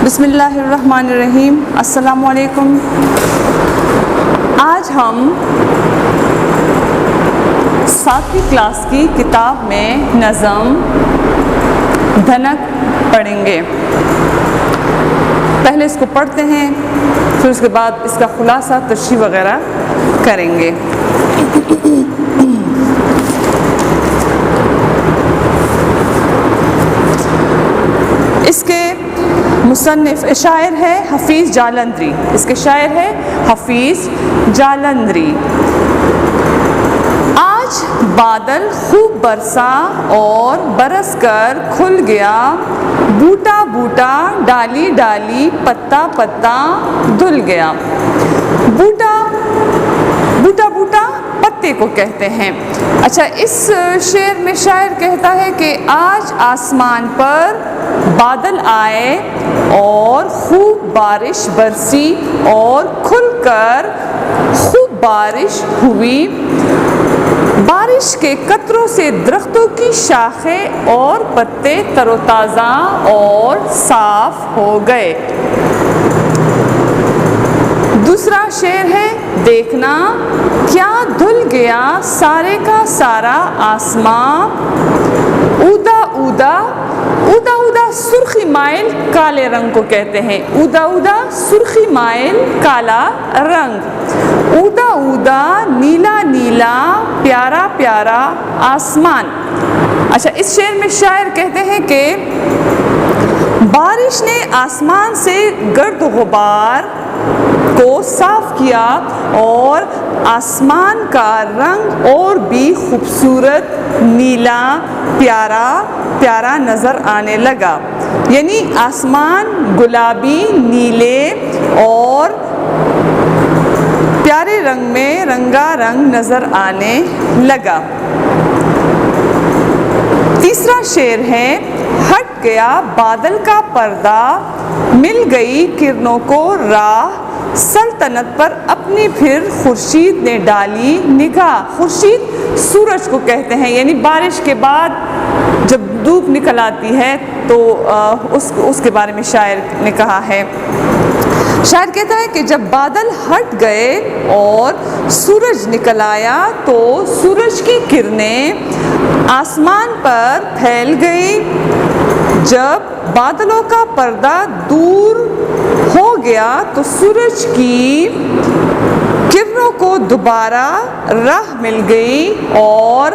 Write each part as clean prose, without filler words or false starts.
بسم اللہ الرحمن الرحیم. السلام علیکم. آج ہم 7ویں کلاس کی کتاب میں نظم دھنک پڑھیں گے. پہلے اس کو پڑھتے ہیں، پھر اس کے بعد اس کا خلاصہ تشریح وغیرہ کریں گے. اس کے مصنف شاعر ہے حفیظ جالندری. اس کے شاعر ہے حفیظ جالندری. آج بادل خوب برسا اور برس کر کھل گیا، بوٹا بوٹا ڈالی ڈالی پتا پتا دھل گیا. بوٹا بوٹا بوٹا پتے کو کہتے ہیں. اچھا، اس شعر میں شاعر کہتا ہے کہ آج آسمان پر بادل آئے اور خوب بارش برسی اور کھل کر خوب بارش ہوئی. بارش کے قطروں سے درختوں کی شاخیں اور پتے تر و تازہ اور صاف ہو گئے. دوسرا شعر ہے دیکھنا کیا دھل گیا سارے کا سارا آسماں. اودا اودا اودا اودا سرخی مائل کالے رنگ کو کہتے ہیں. اودا اودا سرخی مائل کالا رنگ. اودا اودا نیلا نیلا پیارا پیارا آسمان. اچھا، اس شعر میں شاعر کہتے ہیں کہ بارش نے آسمان سے گرد و غبار کو صاف کیا اور آسمان کا رنگ اور بھی خوبصورت نیلا پیارا پیارا نظر آنے لگا. یعنی آسمان گلابی نیلے اور پیارے رنگ میں رنگا رنگ نظر آنے لگا. تیسرا شعر ہے ہٹ گیا بادل کا پردہ، مل گئی کرنوں کو راہ، سلطنت پر اپنی پھر خورشید نے ڈالی نگاہ. خورشید سورج کو کہتے ہیں. یعنی بارش کے بعد جب دھوپ نکل آتی ہے تو اس کے بارے میں شاعر نے کہا ہے. شاعر کہتا ہے کہ جب بادل ہٹ گئے اور سورج نکل آیا تو سورج کی کرنیں آسمان پر پھیل گئی. جب بادلوں کا پردہ دور ہو گیا تو سورج کی کرنوں کو دوبارہ راہ مل گئی اور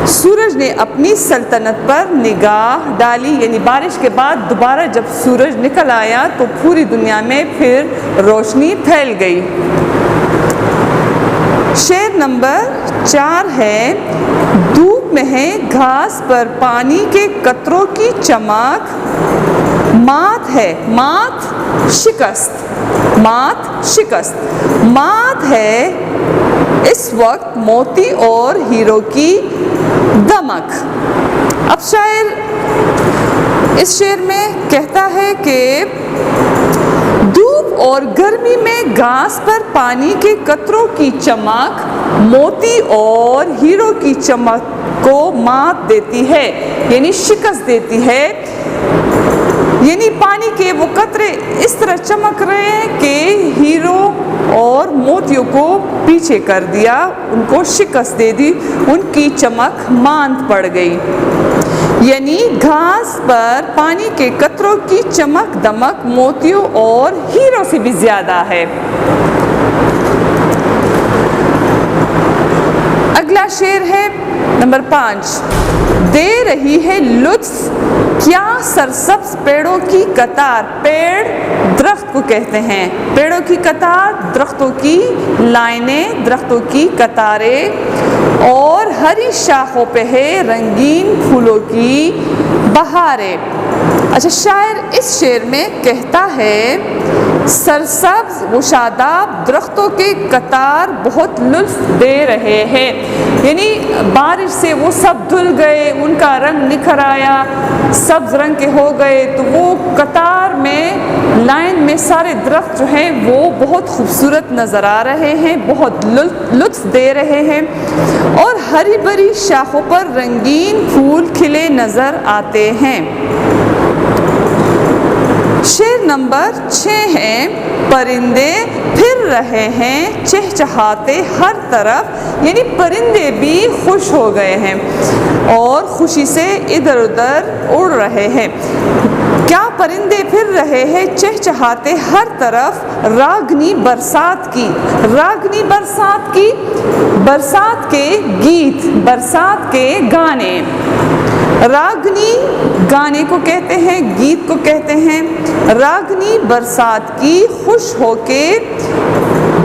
سورج نے اپنی سلطنت پر نگاہ ڈالی. یعنی بارش کے بعد دوبارہ جب سورج نکل آیا تو پوری دنیا میں پھر روشنی پھیل گئی. شعر نمبر 4 ہے دھوپ میں ہے گھاس پر پانی کے قطروں کی چمک، مات ہے مات شکست، مات شکست، مات ہے اس وقت موتی اور ہیرو کی دمک. اب شاعر اس شعر میں کہتا ہے کہ دھوپ اور گرمی میں گھاس پر پانی کے قطروں کی چمک موتی اور ہیرو کی چمک کو مات دیتی ہے، یعنی شکست دیتی ہے. یعنی پانی کے وہ قطرے اس طرح چمک رہے ہیں کہ ہیرو اور موتیوں کو پیچھے کر دیا، ان کو شکست دے دی، ان کی چمک ماند پڑ گئی. یعنی گھاس پر پانی کے قطروں کی چمک دمک موتیوں اور ہیرو سے بھی زیادہ ہے. اگلا شعر ہے نمبر 5 دے رہی ہے لطف کیا سرسبز پیڑوں کی قطار. پیڑ درخت کو کہتے ہیں. پیڑوں کی قطار درختوں کی لائنیں، درختوں کی قطاریں، اور ہری شاخوں پہ ہے رنگین پھولوں کی بہاریں. اچھا، شاعر اس شعر میں کہتا ہے سرسبز و شاداب درختوں کے قطار بہت لطف دے رہے ہیں. یعنی بارش سے وہ سب دھل گئے، ان کا رنگ نکھر آیا، سبز رنگ کے ہو گئے، تو وہ قطار میں لائن میں سارے درخت جو ہیں وہ بہت خوبصورت نظر آ رہے ہیں، بہت لطف دے رہے ہیں، اور ہری بھری شاخوں پر رنگین پھول کھلے نظر آتے ہیں. شعر نمبر 6 ہے پرندے پھر رہے ہیں چہچہاتے ہر طرف، یعنی پرندے بھی خوش ہو گئے ہیں اور خوشی سے ادھر ادھر اڑ رہے ہیں۔ کیا پرندے پھر رہے ہیں چہچہاتے ہر طرف راگنی برسات کی، راگنی برسات کی، برسات کے گیت، برسات کے گانے۔ راگنی گانے کو کہتے ہیں، گیت کو کہتے ہیں۔ راگنی برسات کی خوش ہو کے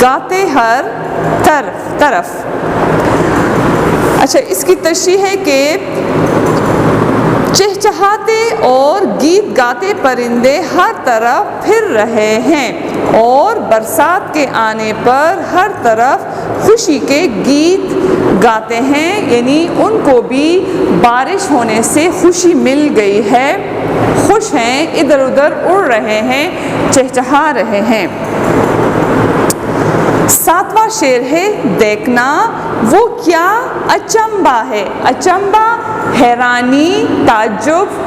گاتے ہر طرف۔ اچھا، اس کی تشریح ہے کہ چہچہاتے اور گیت گاتے پرندے ہر طرف پھر رہے ہیں اور برسات کے آنے پر ہر طرف خوشی کے گیت گاتے ہیں، یعنی ان کو بھی بارش ہونے سے خوشی مل گئی ہے، خوش ہیں، ادھر ادھر اڑ رہے ہیں، چہچہا رہے ہیں۔ 7واں شعر ہے دیکھنا وہ کیا اچنبا ہے، اچنبا حیرانی، تعجب۔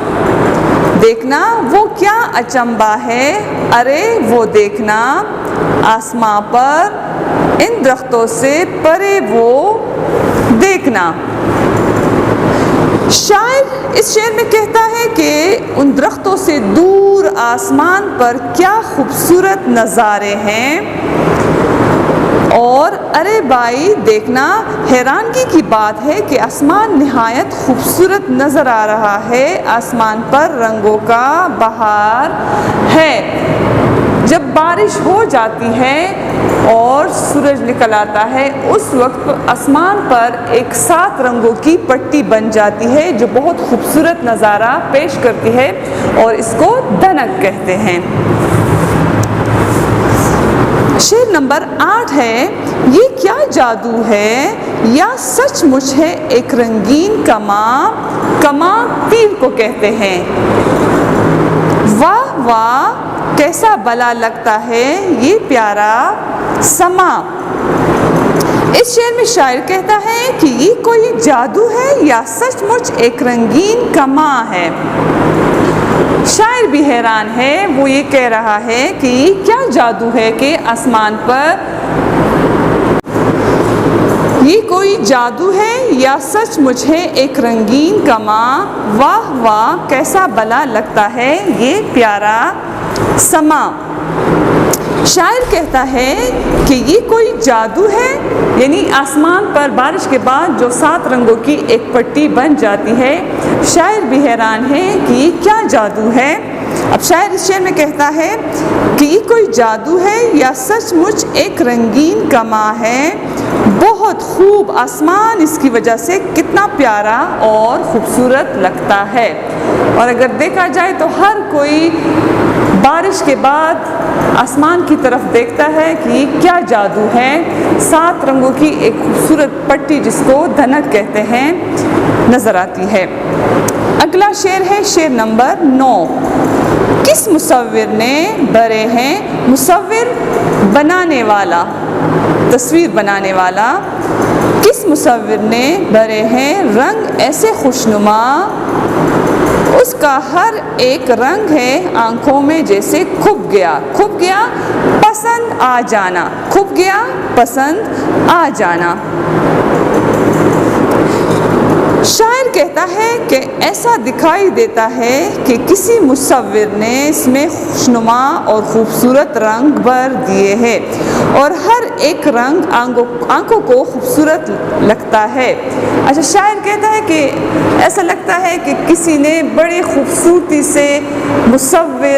دیکھنا وہ کیا اچنبا ہے، ارے وہ دیکھنا آسماں پر ان درختوں سے پرے وہ دیکھنا۔ شاعر اس شعر میں کہتا ہے کہ ان درختوں سے دور آسمان پر کیا خوبصورت نظارے ہیں، اور ارے بھائی دیکھنا حیرانگی کی بات ہے کہ آسمان نہایت خوبصورت نظر آ رہا ہے، آسمان پر رنگوں کا بہار ہے۔ جب بارش ہو جاتی ہے اور سورج نکل آتا ہے، اس وقت آسمان پر ایک 7 رنگوں کی پٹی بن جاتی ہے جو بہت خوبصورت نظارہ پیش کرتی ہے، اور اس کو دھنک کہتے ہیں۔ شعر نمبر 8 ہے یہ کیا جادو ہے یا سچ مچ ہے ایک رنگین کماں، کماں تیر کو کہتے ہیں۔ واہ واہ کیسا بھلا لگتا ہے یہ پیارا سما۔ اس شعر میں شاعر کہتا ہے کہ یہ کوئی جادو ہے یا سچ مچ ایک رنگین کماں ہے۔ شاعر بھی حیران ہے، وہ یہ کہہ رہا ہے کہ کیا جادو ہے کہ آسمان پر یہ کوئی جادو ہے یا سچ مچ ہے ایک رنگین کماں، واہ واہ کیسا بھلا لگتا ہے یہ پیارا سما۔ شاعر کہتا ہے کہ یہ کوئی جادو ہے، یعنی آسمان پر بارش کے بعد جو 7 رنگوں کی ایک پٹی بن جاتی ہے۔ شاعر بھی حیران ہے کہ یہ کیا جادو ہے۔ اب شاعر اس شعر میں کہتا ہے کہ یہ کوئی جادو ہے یا سچ مچ ایک رنگین کماں ہے، بہت خوب آسمان اس کی وجہ سے کتنا پیارا اور خوبصورت لگتا ہے۔ اور اگر دیکھا جائے تو ہر کوئی بارش کے بعد آسمان کی طرف دیکھتا ہے کہ یہ کیا جادو ہے، 7 رنگوں کی ایک خوبصورت پٹی جس کو دھنک کہتے ہیں نظر آتی ہے۔ اگلا شعر ہے شعر نمبر 9۔ کس مصور نے برے ہیں، مصور بنانے والا، تصویر بنانے والا، کس مصور نے برے ہیں رنگ ایسے خوشنما، اس کا ہر ایک رنگ ہے آنکھوں میں جیسے کھپ گیا، کھپ گیا پسند آ جانا، کھپ گیا پسند آ جانا۔ شاعر کہتا ہے کہ ایسا دکھائی دیتا ہے کہ کسی مصور نے اس میں خوشنما اور خوبصورت رنگ بھر دیے ہیں، اور ہر ایک رنگ آنکھوں کو خوبصورت لگتا ہے۔ اچھا، شاعر کہتا ہے کہ ایسا لگتا ہے کہ کسی نے بڑی خوبصورتی سے مصور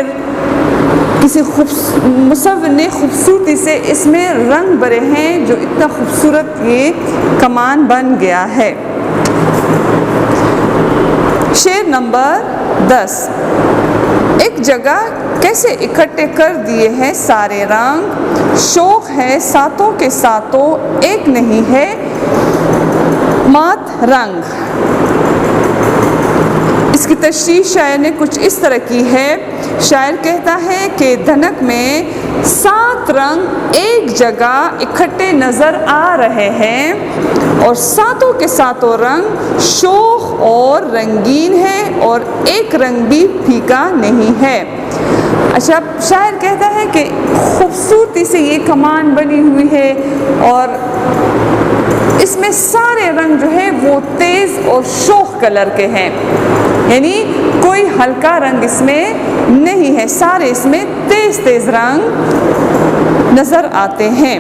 نے خوبصورتی سے اس میں رنگ بھرے ہیں، جو اتنا خوبصورت یہ کمان بن گیا ہے۔ شعر نمبر 10۔ ایک جگہ کیسے اکٹھے کر دیے ہیں سارے رنگ، شوق ہے ساتوں کے ساتوں ایک نہیں ہے مات رنگ۔ اس کی تشریح شاعر نے کچھ اس طرح کی ہے۔ شاعر کہتا ہے کہ دھنک میں 7 رنگ ایک جگہ اکٹھے نظر آ رہے ہیں، اور ساتوں کے ساتوں رنگ شوخ اور رنگین ہے، اور ایک رنگ بھی پھیکا نہیں ہے۔ اچھا، شاعر کہتا ہے کہ خوبصورتی سے یہ کمان بنی ہوئی ہے اور اس میں سارے رنگ جو ہے وہ تیز اور شوخ کلر کے ہیں، یعنی کوئی ہلکا رنگ اس میں نہیں ہے، سارے اس میں تیز تیز رنگ نظر آتے ہیں۔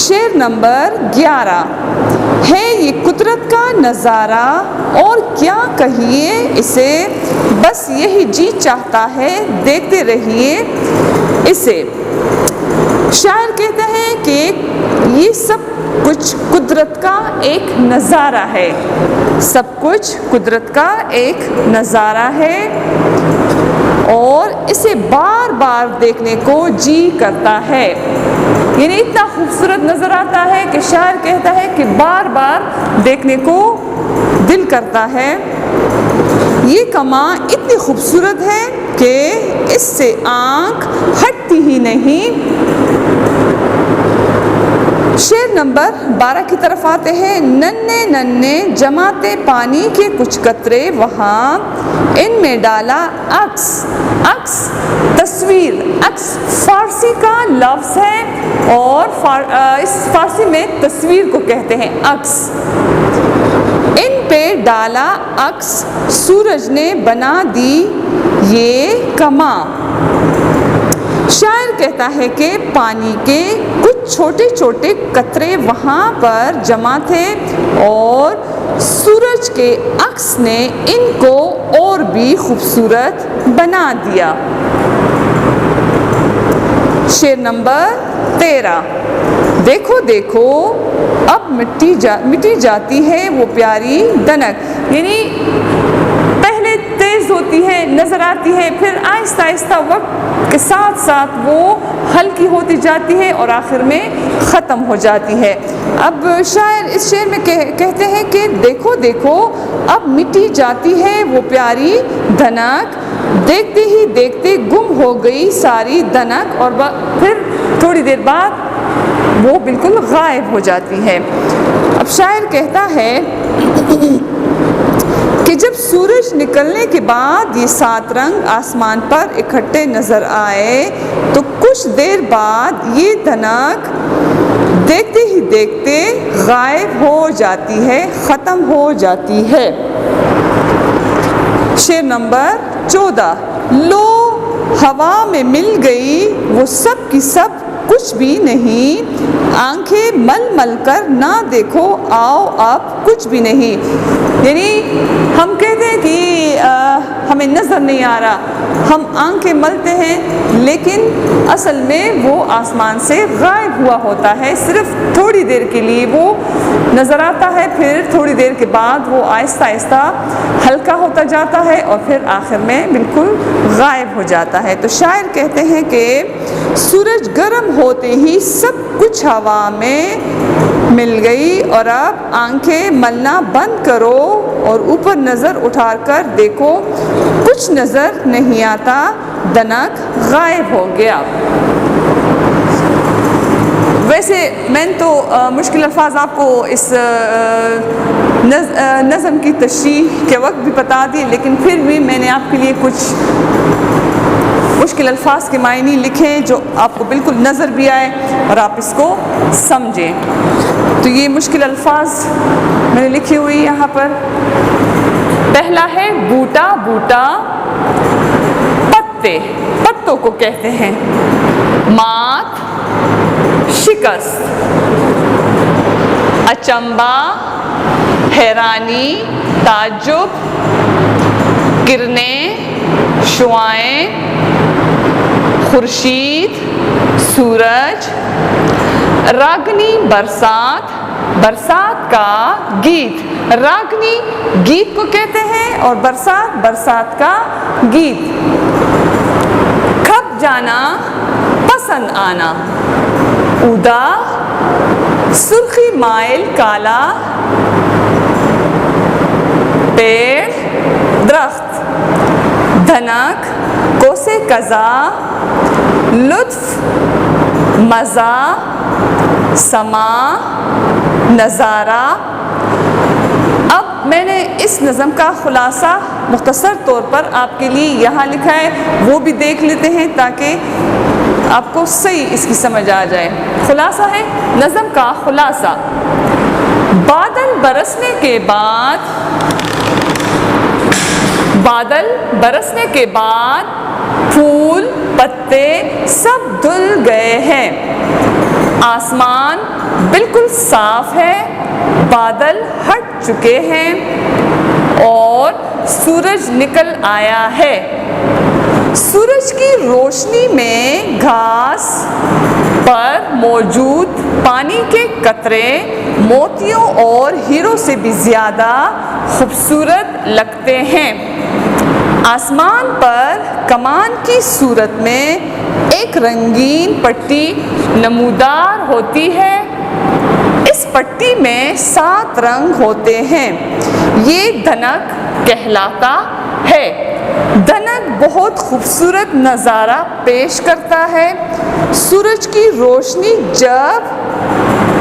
شعر نمبر 11 ہے یہ قدرت کا نظارہ اور کیا کہیے اسے، بس یہی جی چاہتا ہے دیکھتے رہیے اسے۔ شاعر کہتا ہے کہ یہ سب کچھ قدرت کا ایک نظارہ ہے، سب کچھ قدرت کا ایک نظارہ ہے اور اسے بار بار دیکھنے کو جی کرتا ہے، یعنی اتنا خوبصورت نظر آتا ہے کہ شاعر کہتا ہے کہ بار بار دیکھنے کو دل کرتا ہے۔ یہ کماں اتنی خوبصورت ہے کہ اس سے آنکھ ہٹتی ہی نہیں۔ شعر نمبر 12 کی طرف آتے ہیں۔ ننھے ننھے جماتے پانی کے کچھ قطرے وہاں، ان میں ڈالا عکس، عکس تصویر، عکس فارسی کا لفظ ہے اور اس فارسی میں تصویر کو کہتے ہیں عکس۔ ان پہ ڈالا عکس سورج نے بنا دی یہ کماں۔ شاعر کہتا ہے کہ پانی کے کچھ چھوٹے چھوٹے قطرے وہاں پر جمع تھے اور سورج کے عکس نے ان کو اور بھی خوبصورت بنا دیا۔ شعر نمبر 13 دیکھو دیکھو اب مٹی جاتی ہے وہ پیاری دنک، یعنی پہلے تیز ہوتی ہے، نظر آتی ہے، پھر آہستہ آہستہ وقت کے ساتھ ساتھ وہ ہلکی ہوتی جاتی ہے اور آخر میں ختم ہو جاتی ہے۔ اب شاعر اس شعر میں کہتے ہیں کہ دیکھو دیکھو اب مٹی جاتی ہے وہ پیاری دھنک، دیکھتے ہی دیکھتے گم ہو گئی ساری دھنک اور پھر تھوڑی دیر بعد وہ بالکل غائب ہو جاتی ہے۔ اب شاعر کہتا ہے کہ جب سورج نکلنے کے بعد یہ 7 رنگ آسمان پر اکٹھے نظر آئے تو کچھ دیر بعد یہ دھنک دیکھتے ہی دیکھتے غائب ہو جاتی ہے، ختم ہو جاتی ہے۔ شعر نمبر 14 لو ہوا میں مل گئی وہ سب کی سب کچھ بھی نہیں، آنکھیں مل مل کر نہ دیکھو آؤ اب کچھ بھی نہیں، یعنی ہم کہتے ہیں کہ ہمیں نظر نہیں آ رہا، ہم آنکھیں ملتے ہیں لیکن اصل میں وہ آسمان سے غائب ہوا ہوتا ہے، صرف تھوڑی دیر کے لیے وہ نظر آتا ہے، پھر تھوڑی دیر کے بعد وہ آہستہ آہستہ ہلکا ہوتا جاتا ہے اور پھر آخر میں بالکل غائب ہو جاتا ہے۔ تو شاعر کہتے ہیں کہ سورج گرم ہوتے ہی سب کچھ ہوا میں مل گئی اور اب آنکھیں ملنا بند کرو اور اوپر نظر اٹھا کر دیکھو کچھ نظر نہیں آتا، دھنک غائب ہو گیا۔ ویسے میں نے تو مشکل الفاظ آپ کو اس نظم کی تشریح کے وقت بھی بتا دی، لیکن پھر بھی میں نے آپ کے لیے کچھ مشکل الفاظ کے معنی لکھے جو آپ کو بالکل نظر بھی آئے اور آپ اس کو سمجھیں۔ تو یہ مشکل الفاظ میں نے لکھی ہوئی یہاں پر۔ پہلا ہے بوٹا، بوٹا پتے، پتوں کو کہتے ہیں۔ مات شکست، اچنبا حیرانی تعجب، کرنیں شعائیں، خورشید سورج، راگنی برسات، برسات کا گیت، راگنی گیت کو کہتے ہیں اور برسات برسات کا گیت۔ کھپ جانا پسند آنا، ادا سرخی مائل کالا، پیڑ درخت، دھنک کوسے قضا، لطف مزہ، سما نظارہ۔ اب میں نے اس نظم کا خلاصہ مختصر طور پر آپ کے لیے یہاں لکھا ہے، وہ بھی دیکھ لیتے ہیں تاکہ آپ کو صحیح اس کی سمجھ آ جائے۔ خلاصہ ہے نظم کا خلاصہ، بادل برسنے کے بعد پھول پتے سب دھل گئے ہیں، آسمان بالکل صاف ہے، بادل ہٹ چکے ہیں اور سورج نکل آیا ہے۔ سورج کی روشنی میں گھاس پر موجود پانی کے قطرے موتیوں اور ہیروں سے بھی زیادہ خوبصورت لگتے ہیں۔ آسمان پر کمان کی صورت میں ایک رنگین پٹی نمودار ہوتی ہے، اس پٹی میں 7 رنگ ہوتے ہیں، یہ دھنک کہلاتا ہے۔ دھنک بہت خوبصورت نظارہ پیش کرتا ہے، سورج کی روشنی جب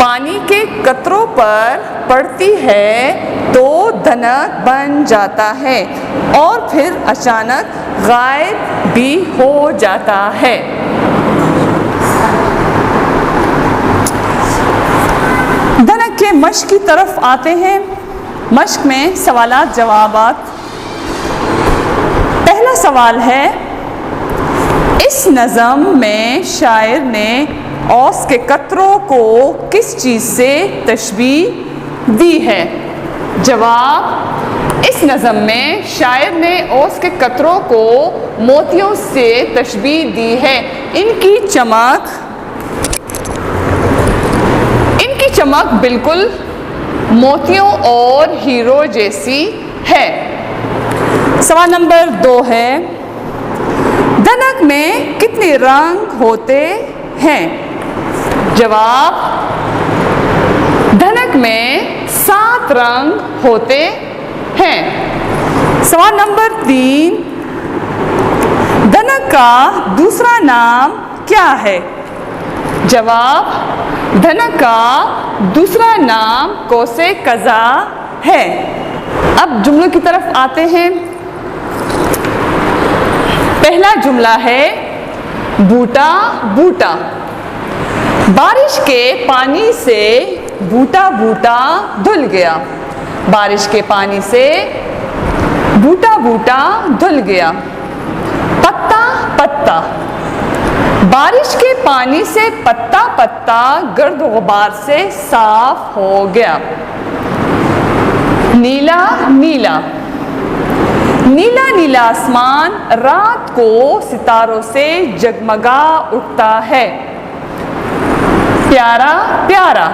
پانی کے قطروں پر پڑتی ہے تو دھنک بن جاتا ہے اور پھر اچانک غائب بھی ہو جاتا ہے۔ دھنک کے مشق کی طرف آتے ہیں۔ مشق میں سوالات جوابات۔ پہلا سوال ہے، اس نظم میں شاعر نے اوس کے قطروں کو کس چیز سے تشبیہ دی ہے؟ جواب، اس نظم میں شاعر نے اوس کے قطروں کو موتیوں سے تشبیہ دی ہے، ان کی چمک بالکل موتیوں اور ہیرو جیسی ہے۔ سوال نمبر 2 ہے، دھنک میں کتنے رنگ ہوتے ہیں؟ جواب، دھنک میں 7 رنگ ہوتے ہیں۔ سوال نمبر 3، دھنک کا دوسرا نام کیا ہے؟ جواب، دھنک کا دوسرا نام قوس قزح ہے۔ اب جملوں کی طرف آتے ہیں۔ پہلا جملہ ہے، بوٹا بوٹا، بارش کے پانی سے بوٹا بوٹا دھل گیا، بارش کے پانی سے بوٹا بوٹا دھل گیا۔ پتا پتا، بارش کے پانی سے پتا پتا گرد و غبار سے صاف ہو گیا۔ نیلا نیلا، نیلا نیلا آسمان رات کو ستاروں سے جگمگا اٹھتا ہے۔ پیارا پیارا،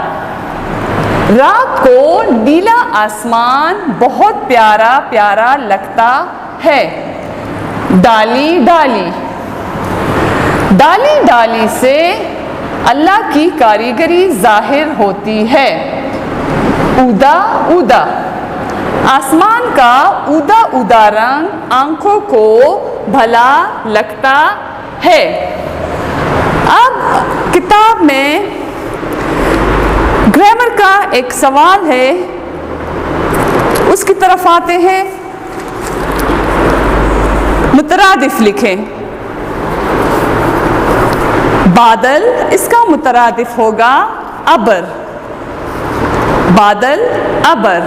رات کو نیلا آسمان بہت پیارا پیارا لگتا ہے۔ ڈالی ڈالی، ڈالی ڈالی سے اللہ کی کاریگری ظاہر ہوتی ہے۔ اودا اودا، آسمان کا اودا اودا رنگ آنکھوں کو بھلا لگتا ہے۔ اب کتاب میں گرامر کا ایک سوال ہے، اس کی طرف آتے ہیں۔ مترادف لکھیں۔ بادل، اس کا مترادف ہوگا ابر، بادل ابر۔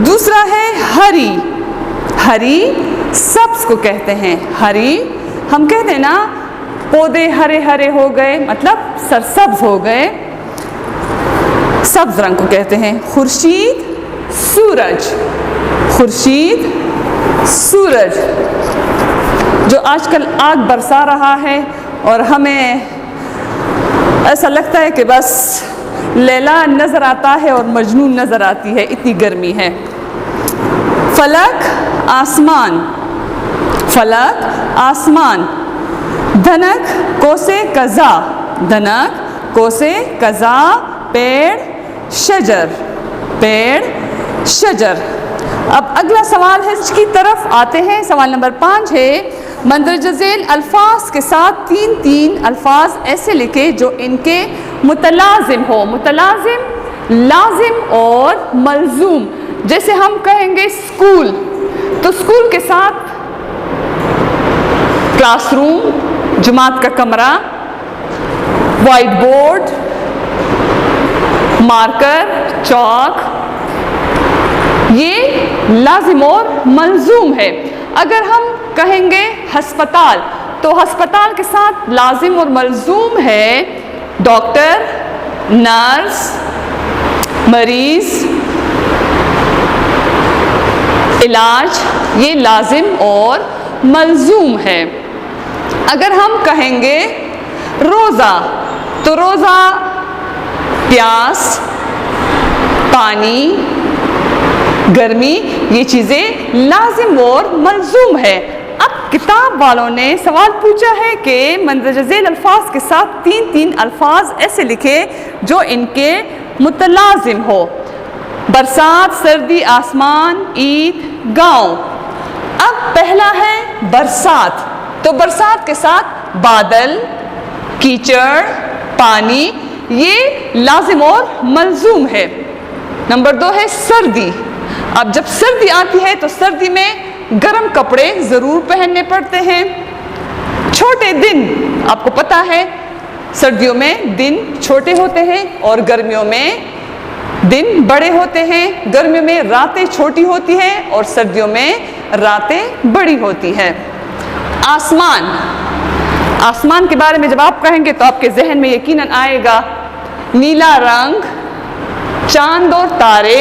دوسرا ہے ہری، ہری سبز کو کہتے ہیں۔ ہری ہم کہتے ہیں نا پودے ہرے ہرے ہو گئے، مطلب سرسبز ہو گئے، سبز رنگ کو کہتے ہیں۔ خورشید سورج، خورشید سورج جو آج کل آگ برسا رہا ہے اور ہمیں ایسا لگتا ہے کہ بس لیلا نظر آتا ہے اور مجنون نظر آتی ہے، اتنی گرمی ہے۔ فلک آسمان، فلک آسمان۔ دھنک قوس قزح، دھنک قوس قزح پیڑ شجر، پیڑ شجر۔ اب اگلا سوال ہے، اس کی طرف آتے ہیں۔ سوال نمبر 5 ہے، مندرجہ ذیل الفاظ کے ساتھ 3 الفاظ ایسے لکھے جو ان کے متلازم ہو۔ متلازم لازم اور ملزوم. جیسے ہم کہیں گے اسکول تو اسکول کے ساتھ کلاس روم، جماعت کا کمرہ، وائٹ بورڈ، مارکر، چاک، یہ لازم اور ملزوم ہے. اگر ہم کہیں گے ہسپتال تو ہسپتال کے ساتھ لازم اور ملزوم ہے ڈاکٹر، نرس، مریض، علاج، یہ لازم اور ملزوم ہے. اگر ہم کہیں گے روزہ تو روزہ پیاس، پانی، گرمی، یہ چیزیں لازم اور ملزوم ہے. اب کتاب والوں نے سوال پوچھا ہے کہ مندرجہ ذیل الفاظ کے ساتھ 3 الفاظ ایسے لکھے جو ان کے متلازم ہو. برسات، سردی، آسمان، عید، گاؤں. اب پہلا ہے برسات تو برسات کے ساتھ بادل، کیچڑ، پانی، یہ لازم اور ملزوم ہے. نمبر 2 ہے سردی. اب جب سردی آتی ہے تو سردی میں گرم کپڑے ضرور پہننے پڑتے ہیں. چھوٹے دن، آپ کو پتہ ہے سردیوں میں دن چھوٹے ہوتے ہیں اور گرمیوں میں دن بڑے ہوتے ہیں. گرمیوں میں راتیں چھوٹی ہوتی ہیں اور سردیوں میں راتیں بڑی ہوتی ہیں. آسمان، آسمان کے بارے میں جب آپ کہیں گے تو آپ کے ذہن میں یقیناً آئے گا نیلا رنگ، چاند اور تارے،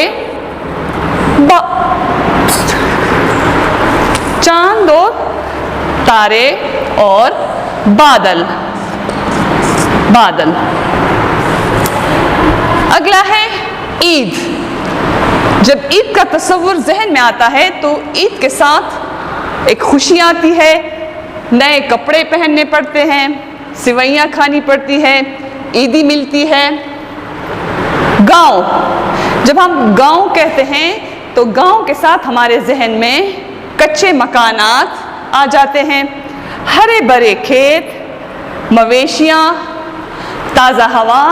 چاند اور تارے اور بادل. بادل. اگلا ہے عید. جب عید کا تصور ذہن میں آتا ہے تو عید کے ساتھ ایک خوشی آتی ہے، نئے کپڑے پہننے پڑتے ہیں، سوئیاں کھانی پڑتی ہے، عیدی ملتی ہے. گاؤں. جب ہم گاؤں کہتے ہیں تو گاؤں کے ساتھ ہمارے ذہن میں کچے مکانات آ جاتے ہیں، ہرے بھرے کھیت، مویشیاں، تازہ ہوا،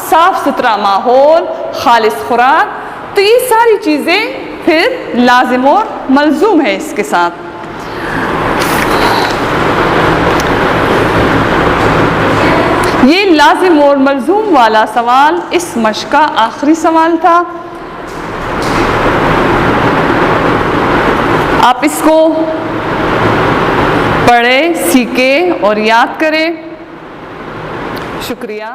صاف ستھرا ماحول، خالص خوراک. تو یہ ساری چیزیں پھر لازم اور ملزوم ہے اس کے ساتھ. یہ لازم اور ملزوم والا سوال اس مشق کا آخری سوال تھا. آپ اس کو پڑھیں، سیکھیں اور یاد کریں. شکریہ.